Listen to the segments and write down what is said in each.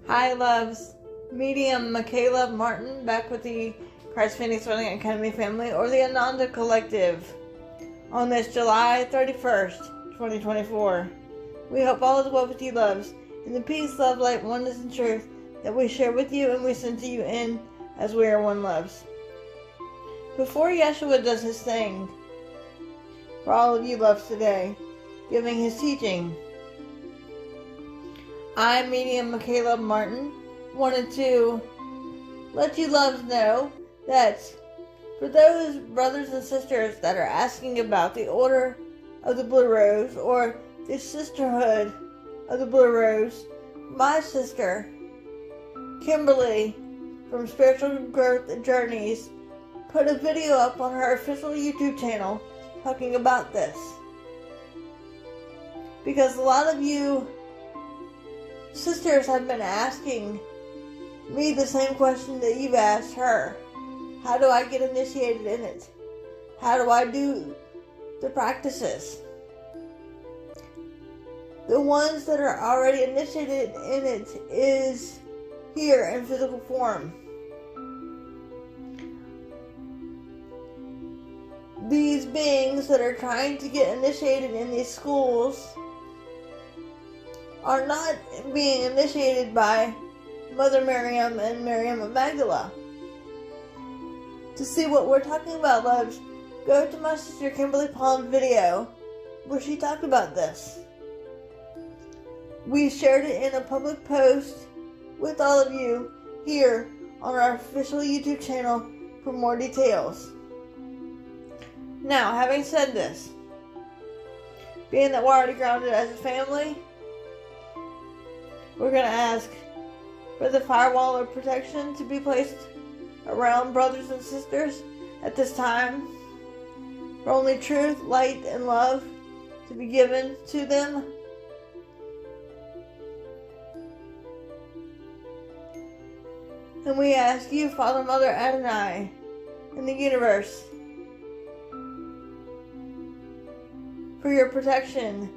Hi, loves. Medium Michaela Martin back with the Christ Phoenix Running Academy family, or the Ananda Collective, on this July 31st, 2024. We hope all is well with you, loves, in the peace, love, light, oneness, and truth that we share with you and we send to you in as we are one, loves. Before Yeshua does his thing, for all of you, loves, today, giving his teaching, I, Medium Michaela Martin, wanted to let you loves know that for those brothers and sisters that are asking about the Order of the Blue Rose or the Sisterhood of the Blue Rose, my sister, Kimberly, from Spiritual Growth Journeys, put a video up on her official YouTube channel talking about this. Because a lot of you sisters have been asking me the same question that you've asked her. How do I get initiated in it? How do I do the practices? The ones that are already initiated in it is here in physical form. These beings that are trying to get initiated in these schools are not being initiated by Mother Miriam and Miriam of Magdala. To see what we're talking about, loves, go to my sister Kimberly Palm's video where she talked about this. We shared it in a public post with all of you here on our official YouTube channel for more details. Now, having said this, being that we're already grounded as a family, we're going to ask for the firewall of protection to be placed around brothers and sisters at this time, for only truth, light, and love to be given to them. And we ask you, Father, Mother, Adonai, in the universe, for your protection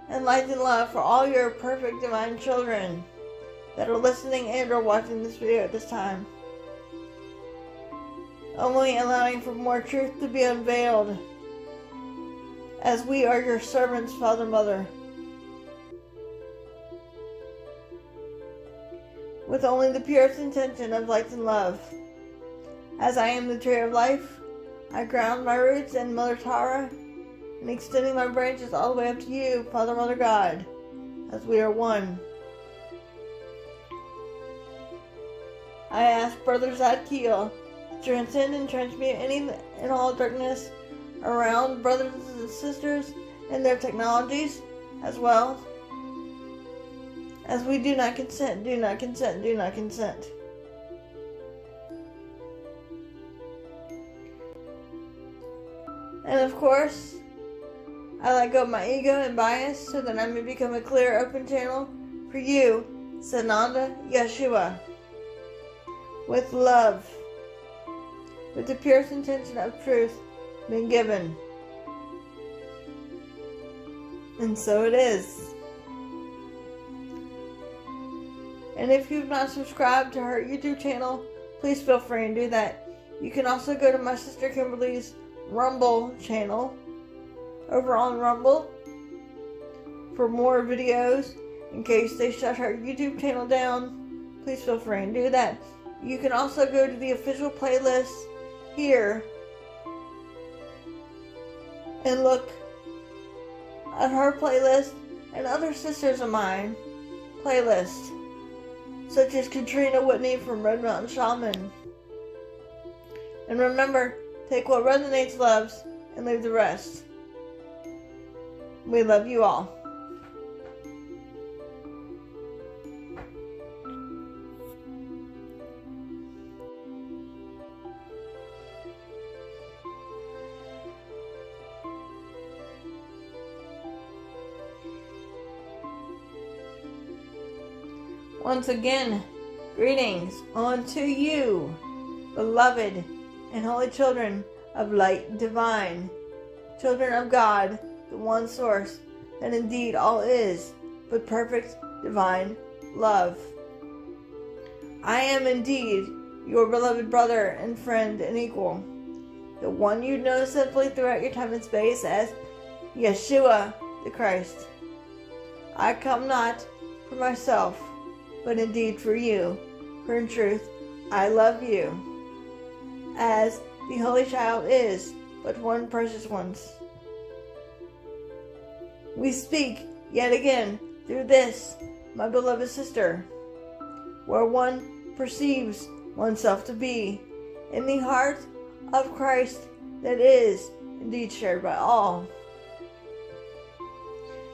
and light and love for all your perfect divine children that are listening and or watching this video at this time. Only allowing for more truth to be unveiled as we are your servants, Father, Mother. With only the purest intention of light and love. As I am the tree of life, I ground my roots in Mother Tara, and extending my branches all the way up to you, Father, Mother, God, as we are one. I ask Brother Zadkiel to transcend and transmute any and all darkness around brothers and sisters and their technologies, as well as we do not consent, do not consent, do not consent. And of course, I let go of my ego and bias so that I may become a clear, open channel for you, Sananda Yeshua, with love, with the purest intention of truth being given. And so it is. And if you've not subscribed to her YouTube channel, please feel free and do that. You can also go to my sister Kimberly's Rumble channel over on Rumble for more videos. In case they shut her YouTube channel down, please feel free and do that. You can also go to the official playlist here and look at her playlist and other sisters of mine playlists, such as Katrina Whitney from Red Mountain Shaman. And remember, take what resonates, loves, and leave the rest. We love you all. Once again, greetings unto you, beloved and holy children of light divine, children of God, the one source, that indeed all is, but perfect divine love. I am indeed your beloved brother and friend and equal, the one you know simply throughout your time and space as Yeshua the Christ. I come not for myself, but indeed for you, for in truth I love you, as the Holy Child is but one precious ones. We speak yet again through this, my beloved sister, where one perceives oneself to be in the heart of Christ that is indeed shared by all.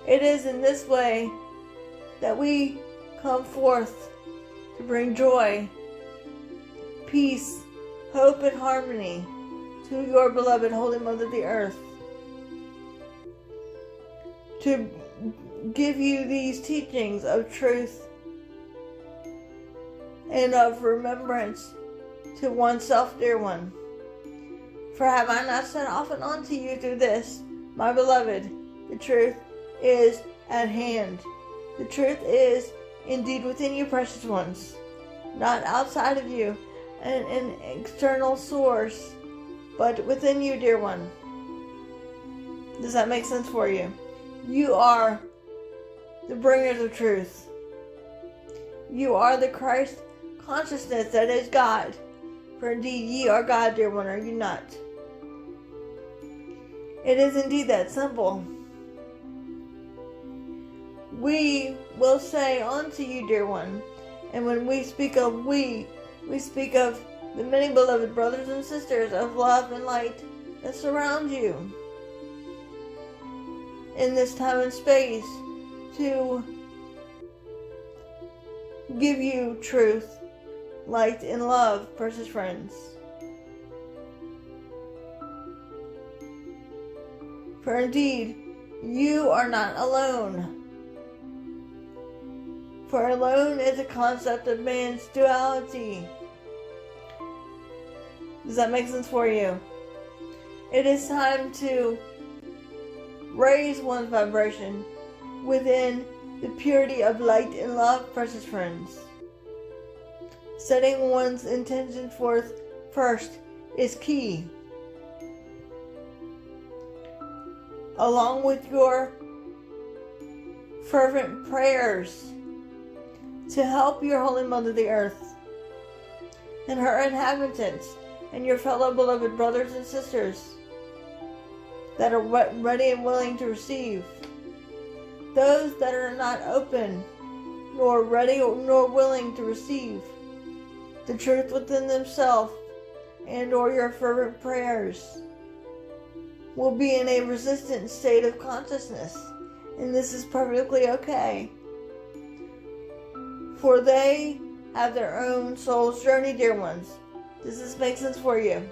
It is in this way that we come forth to bring joy, peace, hope, and harmony to your beloved Holy Mother the Earth, to give you these teachings of truth and of remembrance to oneself, dear one. For have I not said often unto you through this, my beloved, the truth is at hand. The truth is indeed within you, precious ones, not outside of you, an external source, but within you, dear one. Does that make sense for you? You are the bringers of truth. You are the Christ consciousness that is God. For indeed ye are God, dear one, are you not? It is indeed that simple. We will say unto you, dear one, and when we speak of we speak of the many beloved brothers and sisters of love and light that surround you in this time and space to give you truth, light, and love, precious friends. For indeed, you are not alone. For alone is a concept of man's duality. Does that make sense for you? It is time to raise one's vibration within the purity of light and love, precious friends. Setting one's intention forth first is key. Along with your fervent prayers to help your Holy Mother the Earth and her inhabitants and your fellow beloved brothers and sisters that are ready and willing to receive. Those that are not open, nor ready nor willing to receive the truth within themselves and or your fervent prayers will be in a resistant state of consciousness, and this is perfectly okay. For they have their own soul's journey, dear ones. Does this make sense for you?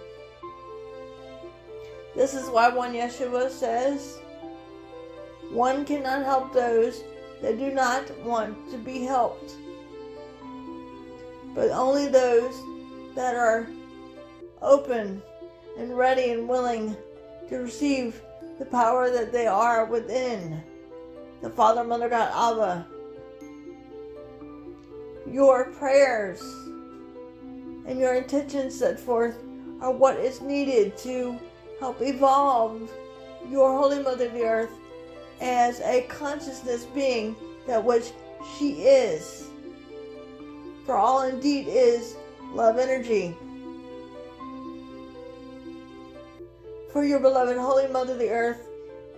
This is why one Yeshua says, one cannot help those that do not want to be helped, but only those that are open and ready and willing to receive the power that they are within the Father, Mother, God, Abba. Your prayers and your intentions set forth are what is needed to help evolve your Holy Mother the Earth as a consciousness being that which she is. For all indeed is love energy. For your beloved Holy Mother the Earth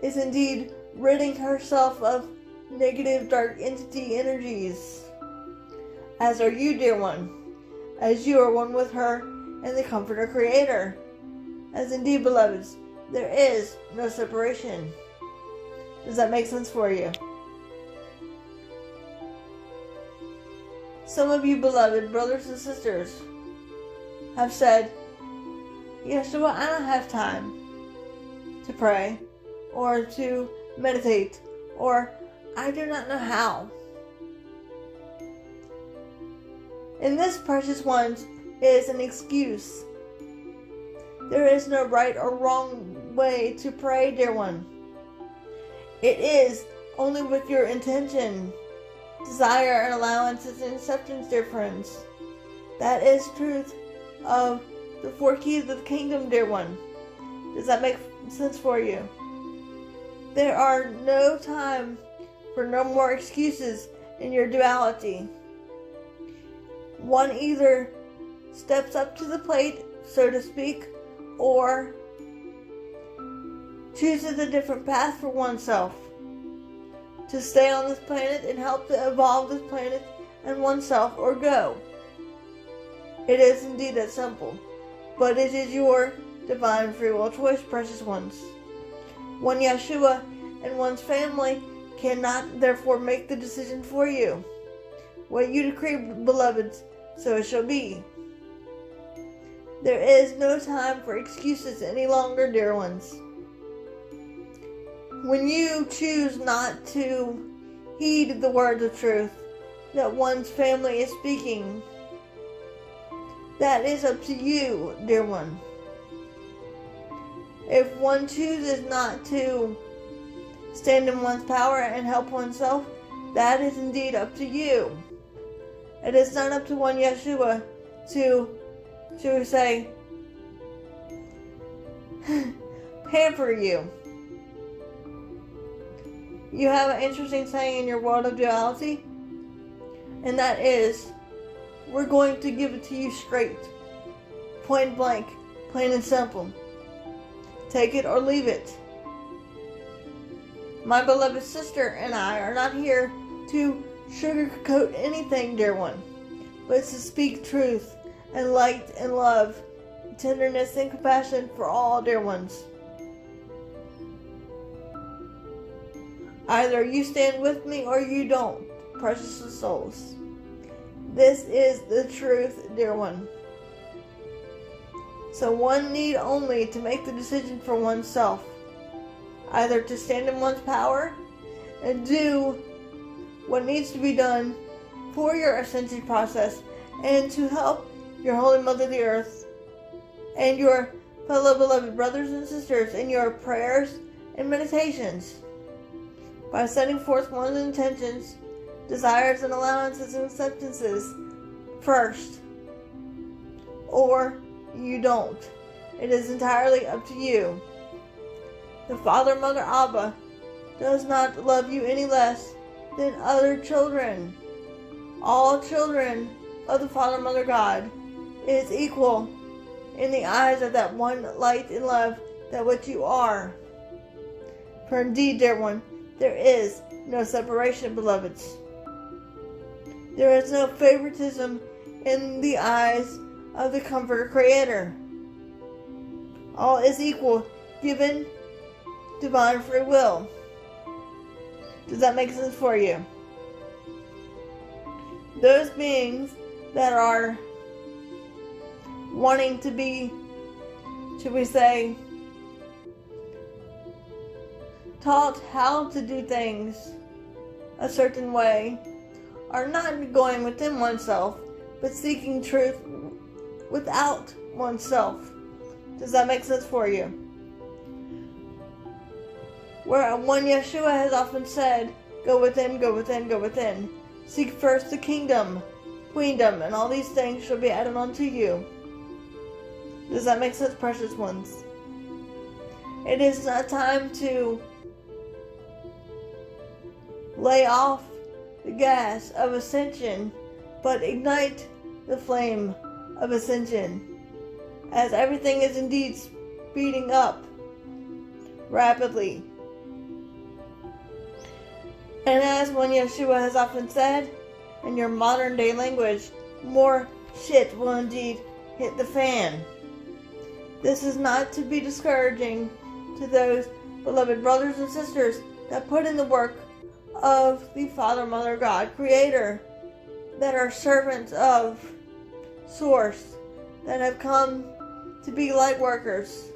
is indeed ridding herself of negative dark entity energies, as are you, dear one, as you are one with her and the Comforter Creator. As indeed, beloveds, there is no separation. Does that make sense for you? Some of you, beloved brothers and sisters, have said, Yeshua, I don't have time to pray or to meditate, or I do not know how. And this, precious ones, is an excuse. There is no right or wrong way to pray, dear one. It is only with your intention, desire, and allowances and acceptance, dear friends, That is truth of the 4 keys of the kingdom, dear one. Does that make sense for you? There are no time for no more excuses in your duality. One either steps up to the plate, so to speak, or chooses a different path for oneself to stay on this planet and help to evolve this planet and oneself, or go. It is indeed that simple, but it is your divine free will choice, precious ones. One Yeshua and one's family cannot therefore make the decision for you. What you decree, beloveds, so it shall be. There is no time for excuses any longer, dear ones. When you choose not to heed the words of truth that one's family is speaking, that is up to you, dear one. If one chooses not to stand in one's power and help oneself, that is indeed up to you. It is not up to one Yeshua to, shall we say, pamper you. You have an interesting saying in your world of duality, and that is, we're going to give it to you straight, point blank, plain and simple. Take it or leave it. My beloved sister and I are not here to sugarcoat anything, dear one, but to speak truth and light and love, tenderness and compassion for all, dear ones. Either you stand with me or you don't, precious souls. This is the truth, dear one. So one need only to make the decision for oneself, either to stand in one's power and do what needs to be done for your ascension process, and to help your Holy Mother the Earth and your fellow beloved brothers and sisters in your prayers and meditations, by setting forth one's intentions, desires, and allowances and acceptances first. Or you don't. It is entirely up to you. The Father, Mother, Abba does not love you any less than other children. All children of the Father, Mother, God is equal in the eyes of that one light and love that what you are. For indeed, dear one, there is no separation, beloveds. There is no favoritism in the eyes of the Comforter Creator. All is equal, given divine free will. Does that make sense for you? Those beings that are wanting to be, should we say, taught how to do things a certain way, are not going within oneself, but seeking truth without oneself. Does that make sense for you? Where one Yeshua has often said, go within, go within, go within. Seek first the kingdom, queendom, and all these things shall be added unto you. Does that make sense, precious ones? It is not time to lay off the gas of ascension, but ignite the flame of ascension, as everything is indeed speeding up rapidly. And as one Yeshua has often said, in your modern day language, more shit will indeed hit the fan. This is not to be discouraging to those beloved brothers and sisters that put in the work of the Father, Mother, God, Creator, that are servants of Source, that have come to be light workers,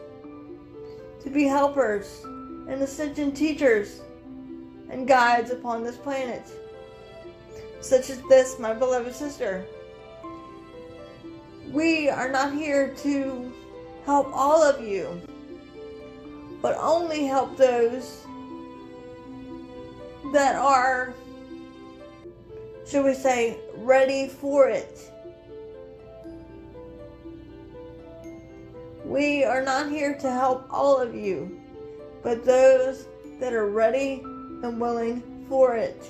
to be helpers and ascension teachers and guides upon this planet, such as this, my beloved sister. We are not here to help all of you, but only help those that are, shall we say, ready for it. We are not here to help all of you, but those that are ready and willing for it.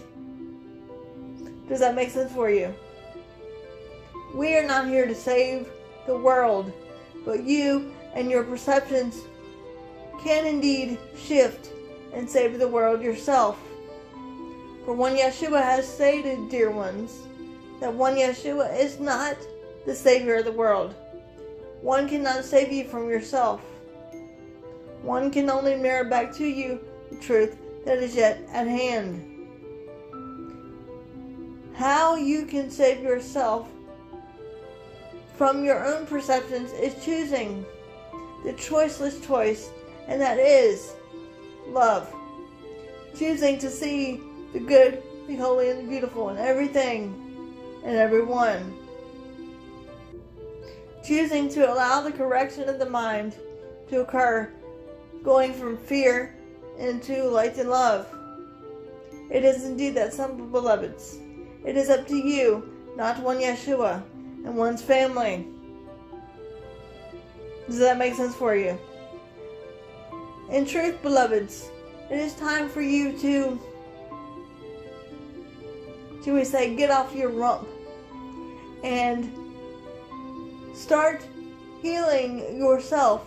Does that make sense for you? We are not here to save the world, but you and your perceptions can indeed shift and save the world yourself. For one Yeshua has stated, dear ones, that one Yeshua is not the Savior of the world. One cannot save you from yourself. One can only mirror back to you the truth that is yet at hand. How you can save yourself from your own perceptions is choosing the choiceless choice, and that is love. Choosing to see the good, the holy, and the beautiful in everything and everyone. Choosing to allow the correction of the mind to occur, going from fear into light and love. It is indeed that simple, beloveds. It is up to you, not one Yeshua and one's family. Does that make sense for you? In truth, beloveds, it is time for you to, shall we say, get off your rump and start healing yourself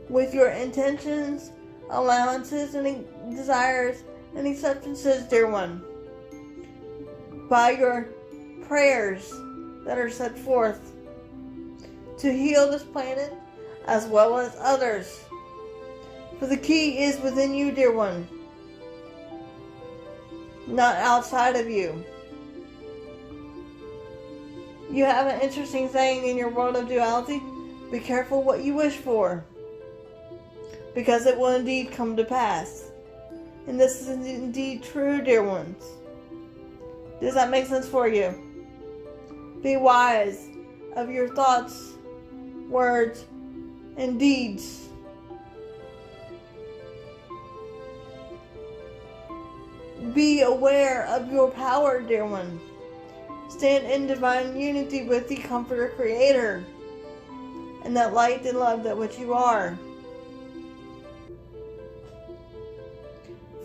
with your intentions, allowances, and desires and acceptances, dear one, by your prayers that are set forth to heal this planet as well as others. For the key is within you, dear one, not outside of you. You have an interesting saying in your world of duality: be careful what you wish for, because it will indeed come to pass. And this is indeed true, dear ones. Does that make sense for you? Be wise of your thoughts, words, and deeds. Be aware of your power, dear one. Stand in divine unity with the Comforter Creator and that light and love that which you are.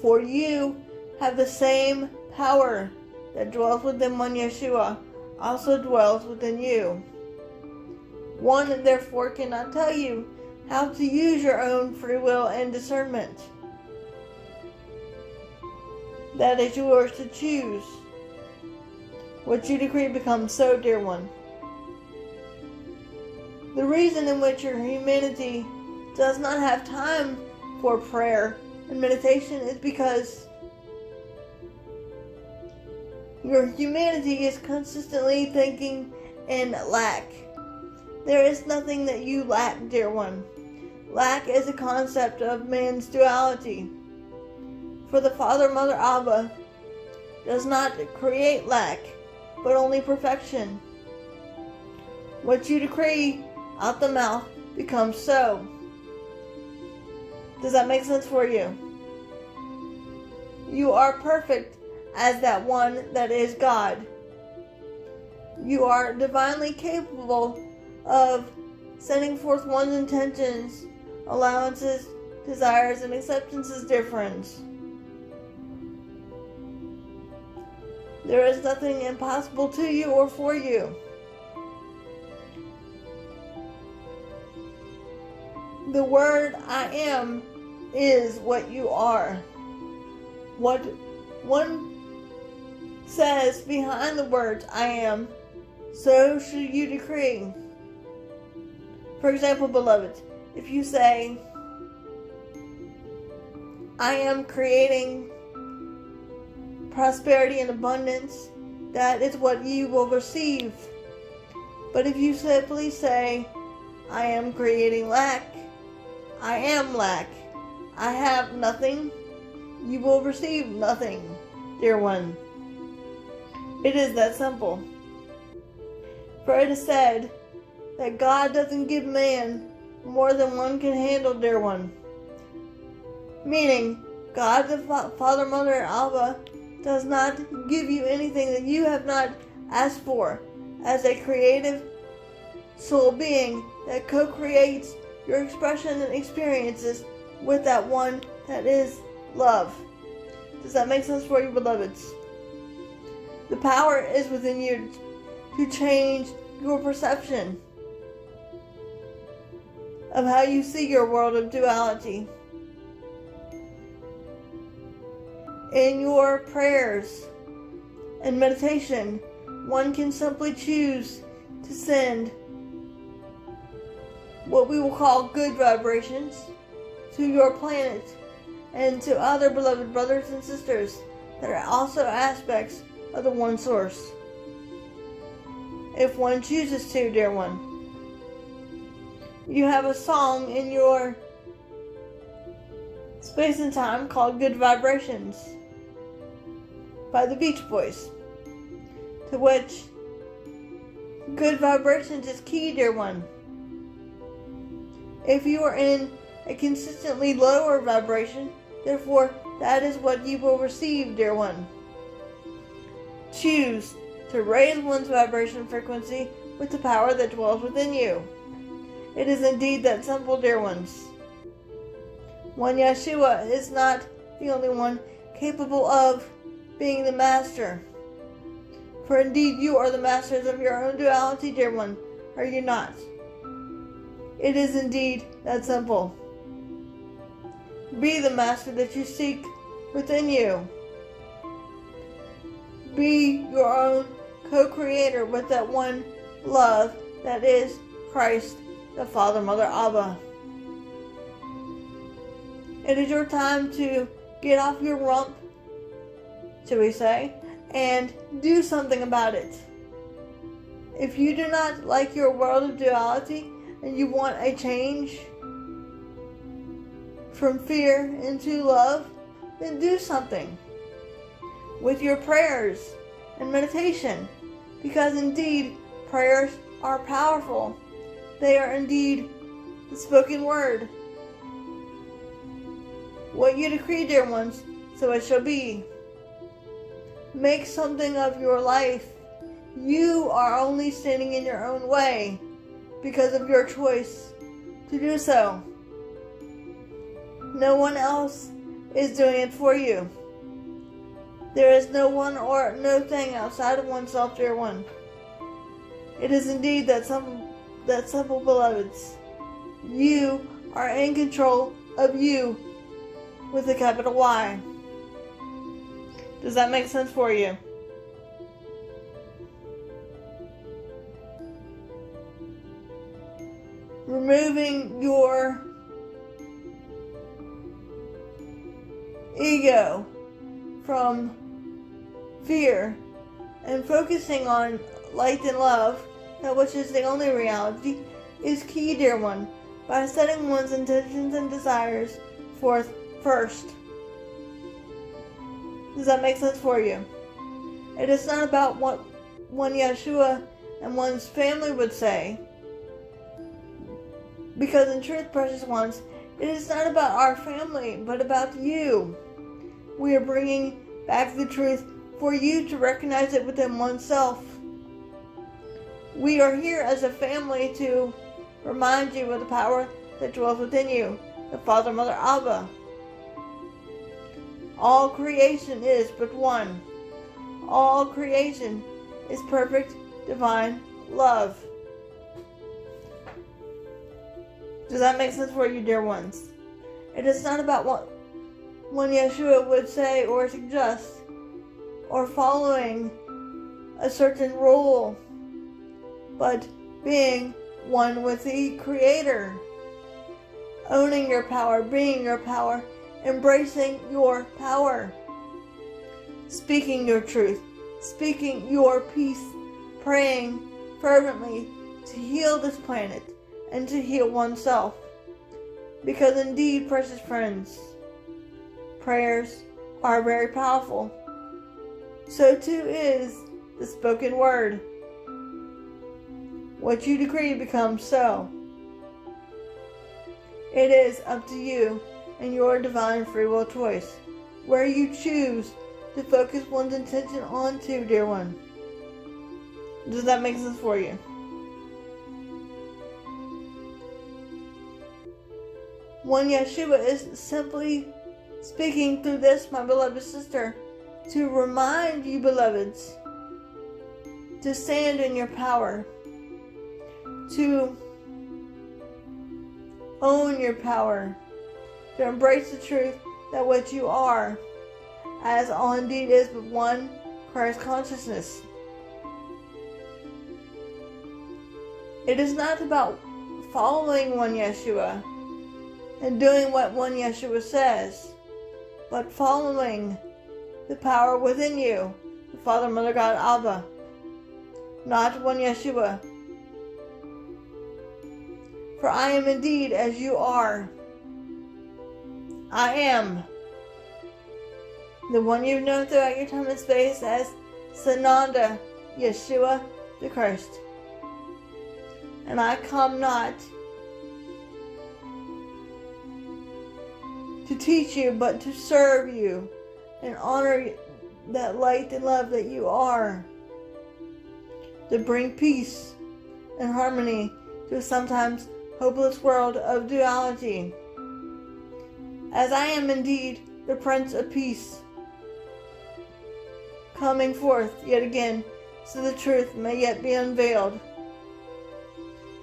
For you have the same power that dwells within one Yeshua also dwells within you. One therefore cannot tell you how to use your own free will and discernment. That is yours to choose. What you decree becomes so, dear one. The reason in which your humanity does not have time for prayer and meditation is because your humanity is consistently thinking in lack. There is nothing that you lack, dear one. Lack is a concept of man's duality. For the Father, Mother, Abba does not create lack, but only perfection. What you decree out the mouth becomes so. Does that make sense for you? You are perfect as that one that is God. You are divinely capable of sending forth one's intentions, allowances, desires, and acceptances, dear friends. There is nothing impossible to you or for you. The word I am is what you are. What one says behind the words I am, so should you decree. For example, beloved, if you say, I am creating prosperity and abundance, that is what you will receive. But if you simply say, I am creating lack, I am lack, I have nothing, you will receive nothing, dear one. It is that simple. For it is said that God doesn't give man more than one can handle, dear one. Meaning, God the Father, Mother, and Abba does not give you anything that you have not asked for as a creative soul being that co-creates your expression and experiences with that one that is love. Does that make sense for you, beloveds? The power is within you to change your perception of how you see your world of duality. In your prayers and meditation, one can simply choose to send what we will call good vibrations to your planet and to other beloved brothers and sisters that are also aspects of the one source. If one chooses to, dear one. You have a song in your space and time called Good Vibrations by the Beach Boys, to which good vibrations is key, dear one. If you are in a consistently lower vibration, therefore that is what you will receive, dear one. Choose to raise one's vibration frequency with the power that dwells within you. It is indeed that simple, dear ones. One Yeshua is not the only one capable of being the master. For indeed you are the masters of your own duality, dear one, are you not? It is indeed that simple. Be the master that you seek within you. Be your own co-creator with that one love that is Christ, the Father, Mother, Abba. It is your time to get off your rump, shall we say, and do something about it. If you do not like your world of duality and you want a change from fear into love, then do something with your prayers and meditation, because indeed prayers are powerful. They are indeed the spoken word. What you decree, dear ones, so it shall be. Make something of your life. You are only standing in your own way because of your choice to do so. No one else is doing it for you. There is no one or no thing outside of oneself, dear one. It is indeed that simple, beloveds. You are in control of you with a capital Y. Does that make sense for you? Removing your ego from fear and focusing on light and love, that which is the only reality, is key, dear one, by setting one's intentions and desires forth first. Does that make sense for you? It is not about what one Yeshua and one's family would say, because in truth, precious ones, it is not about our family, but about you. We are bringing back the truth for you to recognize it within oneself. We are here as a family to remind you of the power that dwells within you, the Father, Mother, Abba. All creation is but one. All creation is perfect, divine love. Does that make sense for you, dear ones? It is not about what one Yeshua would say or suggest, or following a certain rule, but being one with the Creator, owning your power, being your power, embracing your power, speaking your truth, speaking your peace, praying fervently to heal this planet and to heal oneself. Because indeed, precious friends, prayers are very powerful. So too is the spoken word. What you decree becomes so. It is up to you and your divine free will choice, where you choose to focus one's intention on to, dear one. Does that make sense for you? One Yeshua is simply speaking through this, my beloved sister, to remind you, beloveds, to stand in your power, to own your power, to embrace the truth that what you are, as all indeed is but one Christ consciousness. It is not about following one Yeshua and doing what one Yeshua says, but following the power within you, the Father, Mother, God, Abba, not one Yeshua. For I am indeed as you are. I am the one you've known throughout your time and space as Sananda, Yeshua the Christ. And I come not to teach you, but to serve you and honor that light and love that you are, to bring peace and harmony to a sometimes hopeless world of duality. As I am indeed the Prince of Peace, coming forth yet again, so the truth may yet be unveiled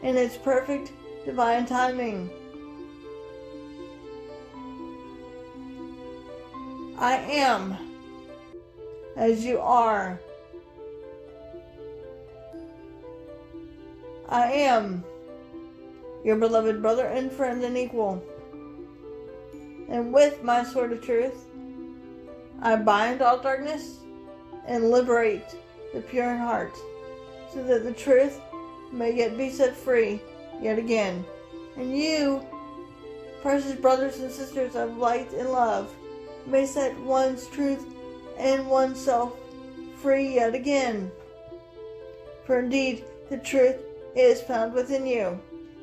in its perfect divine timing. I am as you are. I am your beloved brother and friend and equal. And with my sword of truth, I bind all darkness and liberate the pure in heart, so that the truth may yet be set free yet again. And you, precious brothers and sisters of light and love, may set one's truth and oneself free yet again. For indeed, the truth is found within you.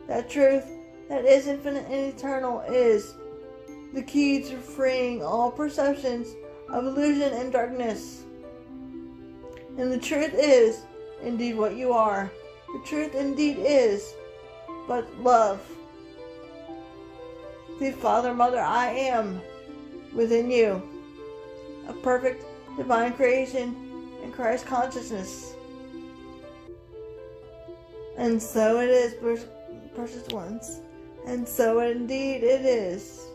That truth that is infinite and eternal is the key to freeing all perceptions of illusion and darkness. And the truth is indeed what you are. The truth indeed is but love. The Father, Mother, I am within you, a perfect divine creation in Christ consciousness. And so it is, precious ones, and so indeed it is.